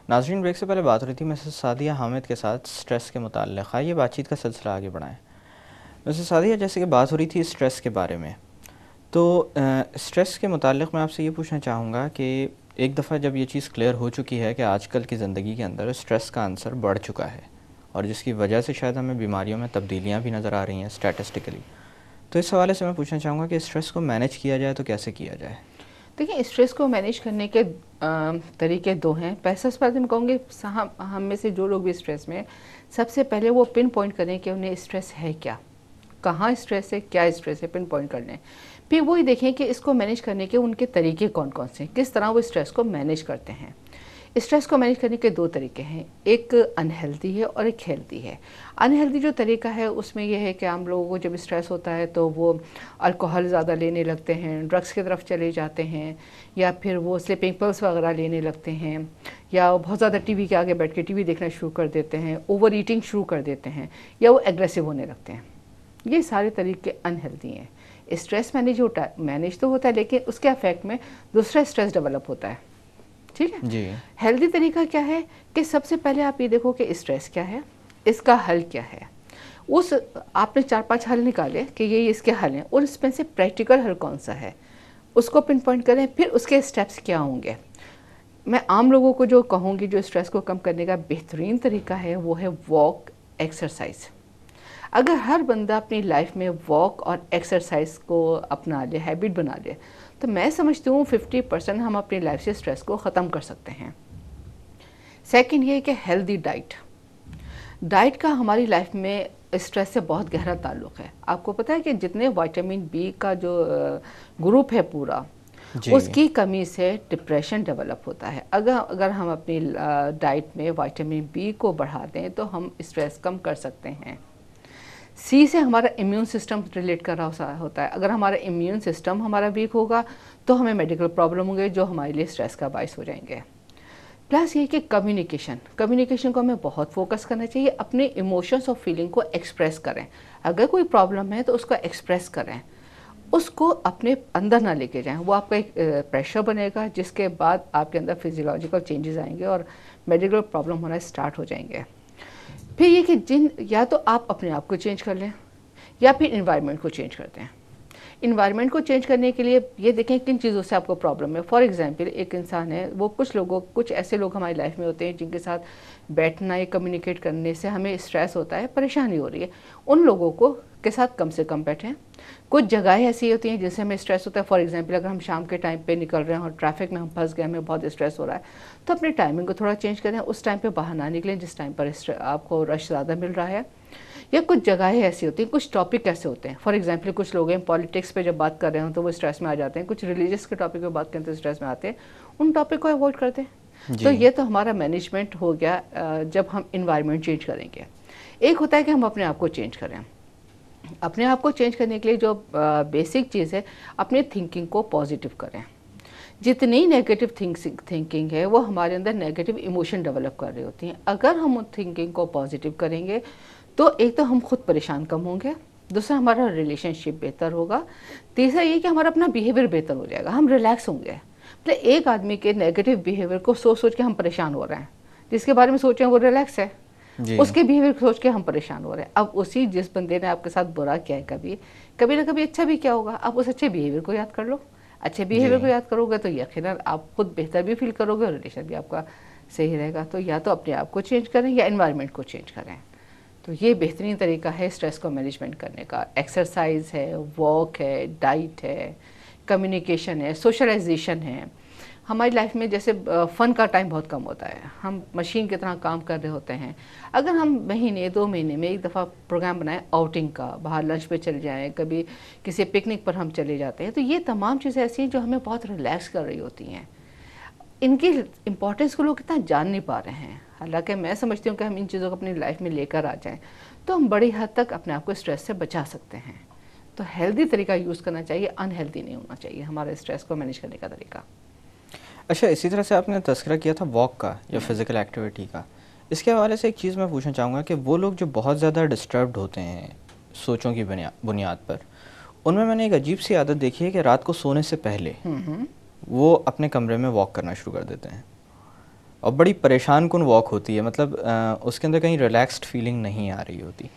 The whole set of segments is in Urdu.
ناظرین، بریک سے پہلے بات ہو رہی تھی مسز سعدیہ حامد کے ساتھ اسٹریس کے متعلق. یہ بات چیت کا سلسلہ آگے بڑھائیں. مسز سعدیہ، جیسے کہ بات ہو رہی تھی اسٹریس کے بارے میں، تو اسٹریس کے متعلق میں آپ سے یہ پوچھنا چاہوں گا کہ ایک دفعہ جب یہ چیز کلیئر ہو چکی ہے کہ آج کل کی زندگی کے اندر اسٹریس کا عنصر بڑھ چکا ہے اور جس کی وجہ سے شاید ہمیں بیماریوں میں تبدیلیاں بھی نظر آ رہی ہیں اسٹیٹسٹیکلی، تو اس حوالے سے میں پوچھنا چاہوں گا کہ اسٹریس کو مینیج کیا جائے تو کیسے کیا جائے؟ دیکھیں، اسٹریس کو مینیج کرنے کے طریقے دو ہیں. سب سے پہلے میں کہوں گی ہم میں سے جو لوگ بھی اسٹریس میں، سب سے پہلے وہ پن پوائنٹ کریں کہ انہیں اسٹریس ہے کیا، کہاں اسٹریس ہے، کیا اسٹریس ہے، پن پوائنٹ کر لیں. پھر وہی دیکھیں کہ اس کو مینیج کرنے کے ان کے طریقے کون کون سے ہیں، کس طرح وہ اسٹریس کو مینیج کرتے ہیں. اسٹریس کو مینیج کرنے کے دو طریقے ہیں، ایک انہیلدی ہے اور ایک ہیلدی ہے. انہیلدی جو طریقہ ہے اس میں یہ ہے کہ عام لوگوں کو جب اسٹریس ہوتا ہے تو وہ الکوہل زیادہ لینے لگتے ہیں، ڈرگس کی طرف چلے جاتے ہیں، یا پھر وہ سلیپنگ پلس وغیرہ لینے لگتے ہیں، یا بہت زیادہ ٹی وی کے آگے بیٹھ کے ٹی وی دیکھنا شروع کر دیتے ہیں، اوور ایٹنگ شروع کر دیتے ہیں، یا وہ ایگریسو ہونے لگتے ہیں. یہ سارے طریقے انہیلدی ہیں. اسٹریس مینیج تو ہوتا ہے لیکن اس کے افیکٹ میں دوسرا اسٹریس ڈیولپ ہوتا ہے. ٹھیک ہے جی. ہیلدی طریقہ کیا ہے کہ سب سے پہلے آپ یہ دیکھو کہ اسٹریس کیا ہے، اس کا حل کیا ہے. آپ نے 4-5 حل نکالے کہ یہ اس کے حل ہیں، اور اس میں سے پریکٹیکل حل کون سا ہے اس کو پن پوائنٹ کریں. پھر اس کے اسٹیپس کیا ہوں گے. میں عام لوگوں کو جو کہوں گی جو اسٹریس کو کم کرنے کا بہترین طریقہ ہے وہ ہے واک، ایکسرسائز. اگر ہر بندہ اپنی لائف میں واک اور ایکسرسائز کو اپنا لے، ہیبٹ بنا لے، تو میں سمجھتی ہوں 50% ہم اپنی لائف سے اسٹریس کو ختم کر سکتے ہیں. سیکنڈ یہ کہ ہیلدی ڈائٹ کا ہماری لائف میں اسٹریس سے بہت گہرا تعلق ہے. آپ کو پتہ ہے کہ جتنے وائٹامن بی کا جو گروپ ہے پورا، جی. اس کی کمی سے ڈپریشن ڈیولپ ہوتا ہے. اگر ہم اپنی ڈائٹ میں وائٹامن بی کو بڑھا دیں تو ہم اسٹریس کم کر سکتے ہیں. سی سے ہمارا امیون سسٹم ریلیٹ کر رہا ہوتا ہے. اگر ہمارا امیون سسٹم ہمارا ویک ہوگا تو ہمیں میڈیکل پرابلم ہوں گے جو ہمارے لیے اسٹریس کا باعث ہو جائیں گے. پلس یہ کہ کمیونیکیشن کو ہمیں بہت فوکس کرنا چاہیے. اپنے ایموشنس اور فیلنگ کو ایکسپریس کریں. اگر کوئی پرابلم ہے تو اس کو ایکسپریس کریں، اس کو اپنے اندر نہ لے کے جائیں. وہ آپ کا ایک پریشر بنے گا جس کے بعد آپ کے اندر فزیولوجیکل چینجز آئیں گے اور میڈیکل پرابلم ہونا اسٹارٹ ہو جائیں گے. پھر یہ کہ یا تو آپ اپنے آپ کو چینج کر لیں یا پھر انوائرمنٹ کو چینج کر دیں. انوائرمنٹ کو چینج کرنے کے لیے یہ دیکھیں کن چیزوں سے آپ کو پرابلم ہے. فار ایگزامپل ایک انسان ہے، وہ کچھ ایسے لوگ ہماری لائف میں ہوتے ہیں جن کے ساتھ بیٹھنا یا کمیونیکیٹ کرنے سے ہمیں اسٹریس ہوتا ہے، پریشانی ہو رہی ہے. ان لوگوں کے ساتھ کم سے کم بیٹھیں. کچھ جگہیں ایسی ہوتی ہیں جن سے ہمیں اسٹریس ہوتا ہے. فار ایگزامپل اگر ہم شام کے ٹائم پہ نکل رہے ہیں اور ٹریفک میں ہم پھنس گئے، ہمیں بہت اسٹریس ہو رہا ہے، تو اپنے ٹائمنگ کو تھوڑا چینج کریں. اس ٹائم پہ باہر نہ نکلیں جس ٹائم پر آپ کو رش زیادہ مل رہا ہے. یا کچھ جگہیں ایسی ہوتی ہیں، کچھ ٹاپک ایسے ہوتے ہیں. فار ایگزامپل کچھ لوگ ہیں پالیٹکس پہ جب بات کر رہے ہوں تو وہ اسٹریس میں آ جاتے ہیں. کچھ ریلیجس کے ٹاپک پہ بات کرتے ہیں تو اسٹریس میں آتے ہیں. ان ٹاپک کو اوائڈ کرتے ہیں. تو یہ تو ہمارا مینجمنٹ ہو گیا جب ہم انوائرمنٹ چینج کریں گے. ایک ہوتا ہے کہ ہم اپنے آپ کو چینج کریں. اپنے آپ کو چینج کرنے کے لیے جو بیسک چیز ہے، اپنے تھنکنگ کو پازیٹیو کریں. جتنی نیگیٹو تھنکنگ ہے وہ ہمارے اندر نیگیٹو ایموشن ڈیولپ کر رہی ہوتی ہیں. اگر ہم ان تھنکنگ کو پازیٹیو کریں گے تو ایک تو ہم خود پریشان کم ہوں گے، دوسرا ہمارا ریلیشن شپ بہتر ہوگا، تیسرا یہ کہ ہمارا اپنا بیہیویئر بہتر ہو جائے گا، ہم ریلیکس ہوں گے. مطلب ایک آدمی کے نیگیٹو بیہیویئر کو سوچ کے ہم پریشان ہو رہے ہیں، جس کے بارے میں سوچ رہے ہیں وہ ریلیکس ہے، اس کے بیہیویئر کو سوچ کے ہم پریشان ہو رہے ہیں. اب جس بندے نے آپ کے ساتھ برا کیا ہے کبھی نہ کبھی اچھا بھی کیا ہوگا، آپ اس اچھے بیہیویئر کو یاد کر لو. اچھے بیہیویئر کو یاد کرو گے تو یقیناً آپ خود بہتر بھی فیل کرو گے اور ریلیشن بھی آپ کا صحیح رہے گا. تو یا تو اپنے آپ کو چینج کریں یا انوائرمنٹ کو چینج کریں. تو یہ بہترین طریقہ ہے اسٹریس کو مینجمنٹ کرنے کا. ایکسرسائز ہے، واک ہے، ڈائٹ ہے، کمیونیکیشن ہے، سوشلائزیشن ہے. ہماری لائف میں جیسے فن کا ٹائم بہت کم ہوتا ہے، ہم مشین کی طرح کام کر رہے ہوتے ہیں. اگر ہم مہینے 2 مہینے میں ایک دفعہ پروگرام بنائیں آؤٹنگ کا، باہر لنچ پہ چلے جائیں، کبھی کسی پکنک پر ہم چلے جاتے ہیں، تو یہ تمام چیزیں ایسی ہیں جو ہمیں بہت ریلیکس کر رہی ہوتی ہیں. ان کی امپورٹنس کو لوگ اتنا جان نہیں پا رہے ہیں. حالانکہ میں سمجھتی ہوں کہ ہم ان چیزوں کو اپنی لائف میں لے کر آ جائیں تو ہم بڑی حد تک اپنے آپ کو اسٹریس سے بچا سکتے ہیں. تو ہیلدی طریقہ یوز کرنا چاہیے، انہیلدی نہیں ہونا چاہیے ہمارے اسٹریس کو مینیج کرنے کا طریقہ. اچھا، اسی طرح سے آپ نے تذکرہ کیا تھا واک کا یا فزیکل ایکٹیویٹی کا. اس کے حوالے سے ایک چیز میں پوچھنا چاہوں گا کہ وہ لوگ جو بہت زیادہ ڈسٹربڈ ہوتے ہیں سوچوں کی بنیاد پر، ان میں نے ایک عجیب سی عادت دیکھی ہے کہ رات کو سونے سے پہلے وہ اپنے کمرے میں واک کرنا شروع کر دیتے ہیں. اور بڑی پریشان کن واک ہوتی ہے، مطلب اس کے اندر کہیں ریلیکسڈ فیلنگ نہیں آ رہی ہوتی.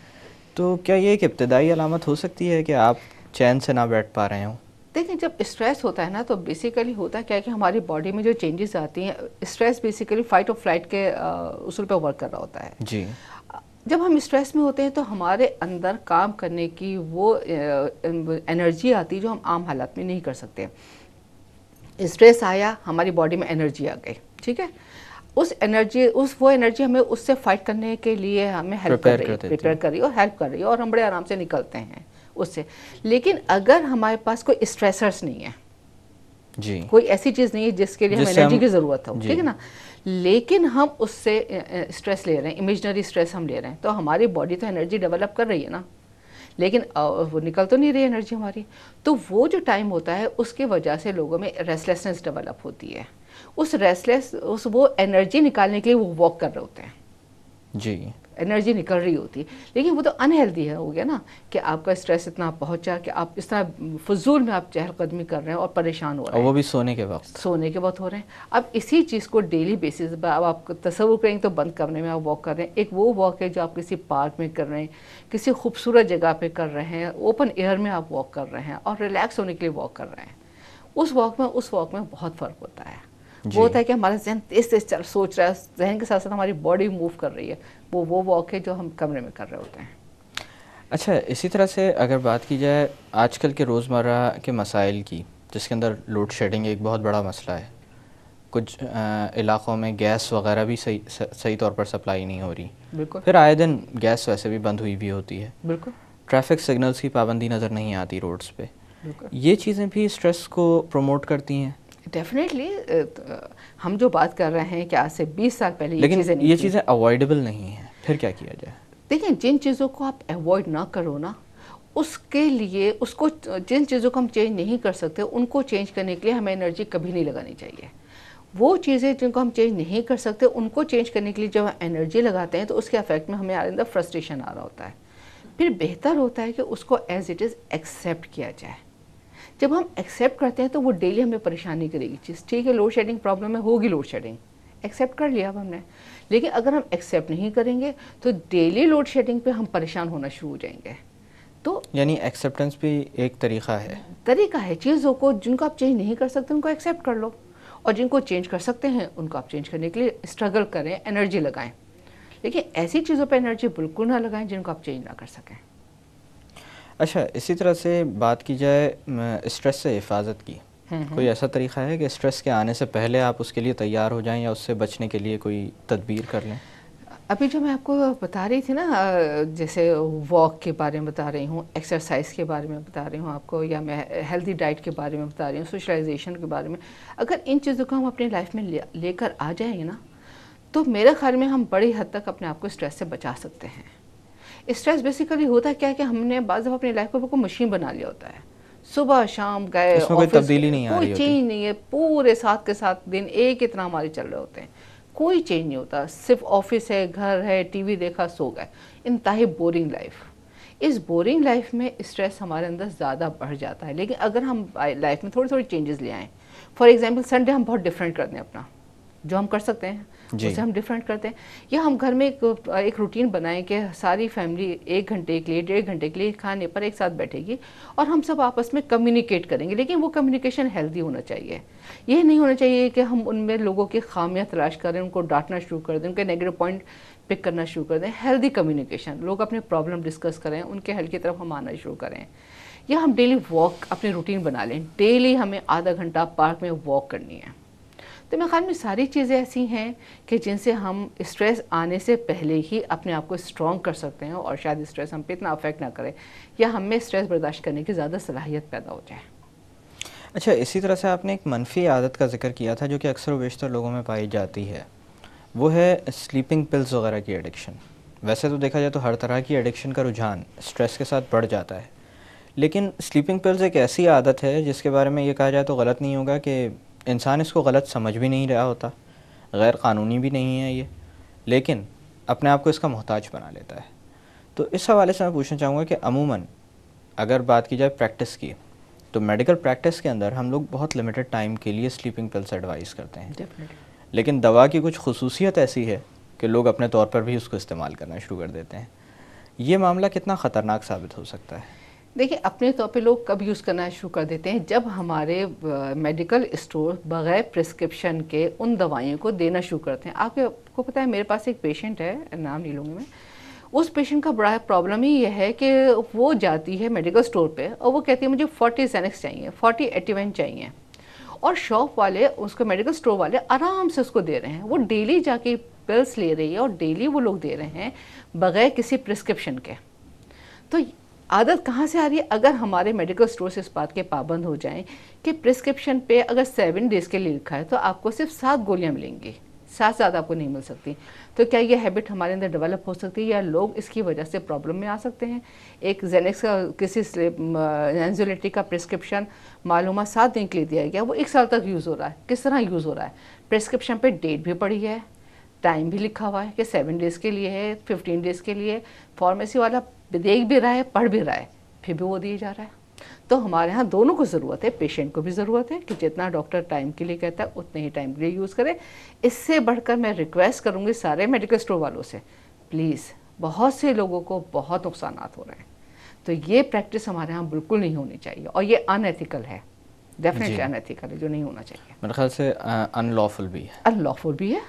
تو کیا یہ ایک ابتدائی علامت ہو سکتی ہے کہ آپ چین سے نہ بیٹھ پا رہے ہوں؟ دیکھیں جب اسٹریس ہوتا ہے نا تو بیسیکلی ہوتا کیا ہے کہ ہماری باڈی میں جو چینجز آتی ہیں، اسٹریس بیسیکلی فائٹ اور فلائٹ کے اصول پہ ورک کر رہا ہوتا ہے. جی. جب ہم اسٹریس میں ہوتے ہیں تو ہمارے اندر کام کرنے کی وہ انرجی آتی جو ہم عام حالات میں نہیں کر سکتے. اسٹریس آیا، ہماری باڈی میں انرجی آ گئی، ٹھیک ہے. وہ انرجی ہمیں اس سے فائٹ کرنے کے لیے ہمیں ہیلپ کر رہی ہے، پریپیئر کر رہی ہے اور ہیلپ کر رہی ہے، اور ہم بڑے آرام سے نکلتے ہیں اس سے. لیکن اگر ہمارے پاس کوئی اسٹریسرز نہیں ہے، جی، کوئی ایسی چیز نہیں ہے جس کے لیے ہمیں انرجی کی ضرورت ہو، جی. ٹھیک ہے نا، لیکن ہم اس سے اسٹریس لے رہے ہیں، امیجنری اسٹریس ہم لے رہے ہیں، تو ہماری باڈی تو انرجی ڈیولپ کر رہی ہے نا، لیکن وہ نکل تو نہیں رہی انرجی ہماری. تو وہ جو ٹائم ہوتا ہے اس کی وجہ سے لوگوں میں ریسلیسنس ڈیولپ ہوتی ہے. وہ انرجی نکالنے کے لیے وہ واک کر رہے ہوتے ہیں. جی. انرجی نکل رہی ہوتی ہے، لیکن وہ تو انہیلدی ہے، ہو گیا نا کہ آپ کا اسٹریس اتنا پہنچا کہ آپ اس طرح فضول میں آپ چہل قدمی کر رہے ہیں اور پریشان ہو رہے ہیں، اور وہ بھی سونے کے وقت ہو رہے ہیں. اب اسی چیز کو ڈیلی بیسس پر اب آپ تصور کریں تو بند کمرے میں آپ واک کر رہے ہیں. ایک وہ واک ہے جو آپ کسی پارک میں کر رہے ہیں، کسی خوبصورت جگہ پہ کر رہے ہیں، اوپن ایئر میں آپ واک کر رہے ہیں اور ریلیکس ہونے کے لیے واک کر رہے ہیں. اس واک میں بہت فرق ہوتا ہے. وہ ہوتا ہے کہ ہمارا ذہن تیز سوچ رہا ہے، ذہن کے ساتھ ساتھ ہماری باڈی موو کر رہی ہے. وہ واک ہے جو ہم کمرے میں کر رہے ہوتے ہیں. اچھا، اسی طرح سے اگر بات کی جائے آج کل کے روزمرہ کے مسائل کی، جس کے اندر لوڈ شیڈنگ ایک بہت بڑا مسئلہ ہے. کچھ علاقوں میں گیس وغیرہ بھی صحیح طور پر سپلائی نہیں ہو رہی. بالکل. پھر آئے دن گیس ویسے بھی بند ہوئی بھی ہوتی ہے. بالکل. ٹریفک سگنلز کی پابندی نظر نہیں آتی روڈز پہ. بالکل. یہ چیزیں بھی اسٹریس کو پروموٹ کرتی ہیں. ڈیفینیٹلی ہم جو بات کر رہے ہیں کہ آج سے 20 سال پہلے لیکن یہ چیزیں اوائڈیبل نہیں ہیں، پھر کیا کیا جائے؟ دیکھیں جن چیزوں کو آپ اوائڈ نہ کرو نا، اس کے لیے جن چیزوں کو ہم چینج نہیں کر سکتے ان کو چینج کرنے کے لیے ہمیں انرجی کبھی نہیں لگانی چاہیے. وہ چیزیں جن کو ہم چینج نہیں کر سکتے ان کو چینج کرنے کے لیے جب ہم انرجی لگاتے ہیں تو اس کے افیکٹ میں ہمیں اندر فرسٹریشن آ رہا ہوتا ہے. پھر بہتر ہوتا ہے کہ اس کو ایز اٹ از ایکسیپٹ کیا جائے. جب ہم ایکسیپٹ کرتے ہیں تو وہ ڈیلی ہمیں پریشانی کرے گی چیز. ٹھیک ہے، لوڈ شیڈنگ پرابلم میں ہوگی، لوڈ شیڈنگ ایکسیپٹ کر لیا اب ہم نے، لیکن اگر ہم ایکسیپٹ نہیں کریں گے تو ڈیلی لوڈ شیڈنگ پہ ہم پریشان ہونا شروع ہو جائیں گے. تو یعنی ایکسیپٹنس بھی ایک طریقہ ہے چیزوں کو جن کو آپ چینج نہیں کر سکتے ان کو ایکسیپٹ کر لو، اور جن کو چینج کر سکتے ہیں ان کو آپ چینج کرنے کے لیے اسٹرگل کریں، انرجی لگائیں. لیکن ایسی چیزوں پہ انرجی بالکل نہ لگائیں جن کو آپ چینج نہ کر سکیں. اچھا، اسی طرح سے بات کی جائے اسٹریس سے حفاظت کی، کوئی ایسا طریقہ ہے کہ اسٹریس کے آنے سے پہلے آپ اس کے لیے تیار ہو جائیں یا اس سے بچنے کے لیے کوئی تدبیر کر لیں؟ ابھی جو میں آپ کو بتا رہی تھی نا، جیسے واک کے بارے میں بتا رہی ہوں، ایکسرسائز کے بارے میں بتا رہی ہوں آپ کو، یا میں ہیلدی ڈائٹ کے بارے میں بتا رہی ہوں، سوشلائزیشن کے بارے میں، اگر ان چیزوں کو ہم اپنی لائف میں لے کر آ جائیں گے نا تو میرے خیال میں ہم بڑی حد تک اپنے آپ کو اسٹریس سے بچا سکتے ہیں. اسٹریس بیسیکلی ہوتا کیا ہے کہ ہم نے بعض دفعہ اپنی لائف کو بالکل مشین بنا لیا ہوتا ہے. صبح شام گئے اس میں کوئی آفس، تبدیلی نہیں آ رہی کوئی ہوتی. چینج نہیں ہے، پورے ساتھ کے ساتھ دن ایک اتنا ہمارے چل رہے ہوتے ہیں، کوئی چینج نہیں ہوتا. صرف آفس ہے، گھر ہے، ٹی وی دیکھا، سو گئے. انتہائی بورنگ لائف. اس بورنگ لائف میں اسٹریس ہمارے اندر زیادہ بڑھ جاتا ہے. لیکن اگر ہم لائف میں تھوڑی چینجز لے آئیں، فار ایگزامپل سنڈے ہم بہت ڈفرینٹ کرتے ہیں، اپنا جو ہم کر سکتے ہیں اسے ہم ڈفرینٹ کرتے ہیں، یا ہم گھر میں ایک روٹین بنائیں کہ ساری فیملی 1 گھنٹے کے لیے 1.5 گھنٹے کے لیے کھانے پر ایک ساتھ بیٹھے گی اور ہم سب آپس میں کمیونیکیٹ کریں گے. لیکن وہ کمیونیکیشن ہیلدی ہونا چاہیے. یہ نہیں ہونا چاہیے کہ ہم ان میں لوگوں کی خامیاں تلاش کریں، ان کو ڈانٹنا شروع کر دیں، ان کے نیگیٹو پوائنٹ پک کرنا شروع کر دیں. ہیلدی کمیونیکیشن، لوگ اپنے پرابلم ڈسکس کریں، ان کے حل کی طرف ہم آنا شروع کریں. یا ہم ڈیلی واک اپنی روٹین بنا لیں، ڈیلی ہمیں آدھا گھنٹہ پارک میں واک کرنی ہے. تو میرے خیال میں ساری چیزیں ایسی ہیں کہ جن سے ہم اسٹریس آنے سے پہلے ہی اپنے آپ کو اسٹرانگ کر سکتے ہیں، اور شاید اسٹریس ہم پہ اتنا افیکٹ نہ کرے یا ہم میں اسٹریس برداشت کرنے کی زیادہ صلاحیت پیدا ہو جائے. اچھا، اسی طرح سے آپ نے ایک منفی عادت کا ذکر کیا تھا جو کہ اکثر و بیشتر لوگوں میں پائی جاتی ہے، وہ ہے سلیپنگ پلز وغیرہ کی ایڈکشن. ویسے تو دیکھا جائے تو ہر طرح کی ایڈکشن کا رجحان اسٹریس کے ساتھ بڑھ جاتا ہے، لیکن سلیپنگ پلز ایک ایسی عادت ہے جس کے بارے میں یہ کہا جائے تو غلط نہیں ہوگا کہ انسان اس کو غلط سمجھ بھی نہیں رہا ہوتا، غیر قانونی بھی نہیں ہے یہ، لیکن اپنے آپ کو اس کا محتاج بنا لیتا ہے. تو اس حوالے سے میں پوچھنا چاہوں گا کہ عموماً اگر بات کی جائے پریکٹس کی، تو میڈیکل پریکٹس کے اندر ہم لوگ بہت لمیٹڈ ٹائم کے لیے سلیپنگ پلس ایڈوائز کرتے ہیں. لیکن دوا کی کچھ خصوصیت ایسی ہے کہ لوگ اپنے طور پر بھی اس کو استعمال کرنا شروع کر دیتے ہیں. یہ معاملہ کتنا خطرناک ثابت ہو سکتا ہے؟ دیکھیں اپنے طور پہ لوگ کب یوز کرنا شروع کر دیتے ہیں جب ہمارے میڈیکل اسٹور بغیر پرسکرپشن کے ان دوائیوں کو دینا شروع کرتے ہیں. آپ کو پتہ ہے میرے پاس ایک پیشنٹ ہے, نام نہیں لوں گی میں, اس پیشنٹ کا بڑا پرابلم ہی یہ ہے کہ وہ جاتی ہے میڈیکل اسٹور پہ اور وہ کہتی ہے مجھے 40 زینکس چاہیے, 40 ایٹیون چاہیے, اور شاپ والے اس کو میڈیکل اسٹور والے آرام سے اس کو دے رہے ہیں. وہ ڈیلی جا کے پلس لے رہی ہے اور ڈیلی وہ لوگ دے رہے ہیں بغیر کسی پرسکرپشن کے. تو عادت کہاں سے آ رہی ہے؟ اگر ہمارے میڈیکل اسٹورس اس بات کے پابند ہو جائیں کہ پرسکرپشن پہ اگر 7 ڈیز کے لیے لکھا ہے تو آپ کو صرف 7 گولیاں ملیں گی, 7 زیادہ آپ کو نہیں مل سکتی. تو کیا یہ ہیبٹ ہمارے اندر ڈیولپ ہو سکتی ہے یا لوگ اس کی وجہ سے پرابلم میں آ سکتے ہیں؟ ایک زینکس کا کسی اینزولیٹی کا پرسکرپشن معلومات 7 دن کے لیے دیا گیا, وہ 1 سال تک یوز ہو رہا ہے. کس طرح یوز ہو رہا ہے؟ پرسکرپشن پہ ڈیٹ بھی پڑی ہے, ٹائم بھی لکھا ہوا ہے کہ 7 ڈیز کے لیے ہے, 15 ڈیز کے لیے. فارمیسی والا دیکھ بھی رہا ہے, پڑھ بھی رہا ہے, پھر بھی وہ دیا جا رہا ہے. تو ہمارے ہاں دونوں کو ضرورت ہے, پیشنٹ کو بھی ضرورت ہے کہ جتنا ڈاکٹر ٹائم کے لیے کہتا ہے اتنے ہی ٹائم کے لیے یوز کرے. اس سے بڑھ کر میں ریکویسٹ کروں گی سارے میڈیکل اسٹور والوں سے, پلیز, بہت سے لوگوں کو بہت نقصانات ہو رہے ہیں, تو یہ پریکٹس ہمارے ہاں بالکل نہیں ہونی چاہیے, اور یہ ان ایتھیکل ہے, ڈیفینیٹلی ان ایتھیکل ہے, جو نہیں ہونا چاہیے. میرے خیال سے ان لافل بھی ہے. ان لافل بھی ہے.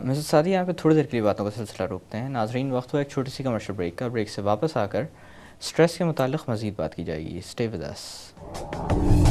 مسز سعدیہ, یہاں پہ تھوڑی دیر کے لیے باتوں کا سلسلہ روکتے ہیں. ناظرین, وقت ہوا ایک چھوٹی سی کمرشل بریک کا. بریک سے واپس آ کر اسٹریس کے متعلق مزید بات کی جائے گی. Stay with us.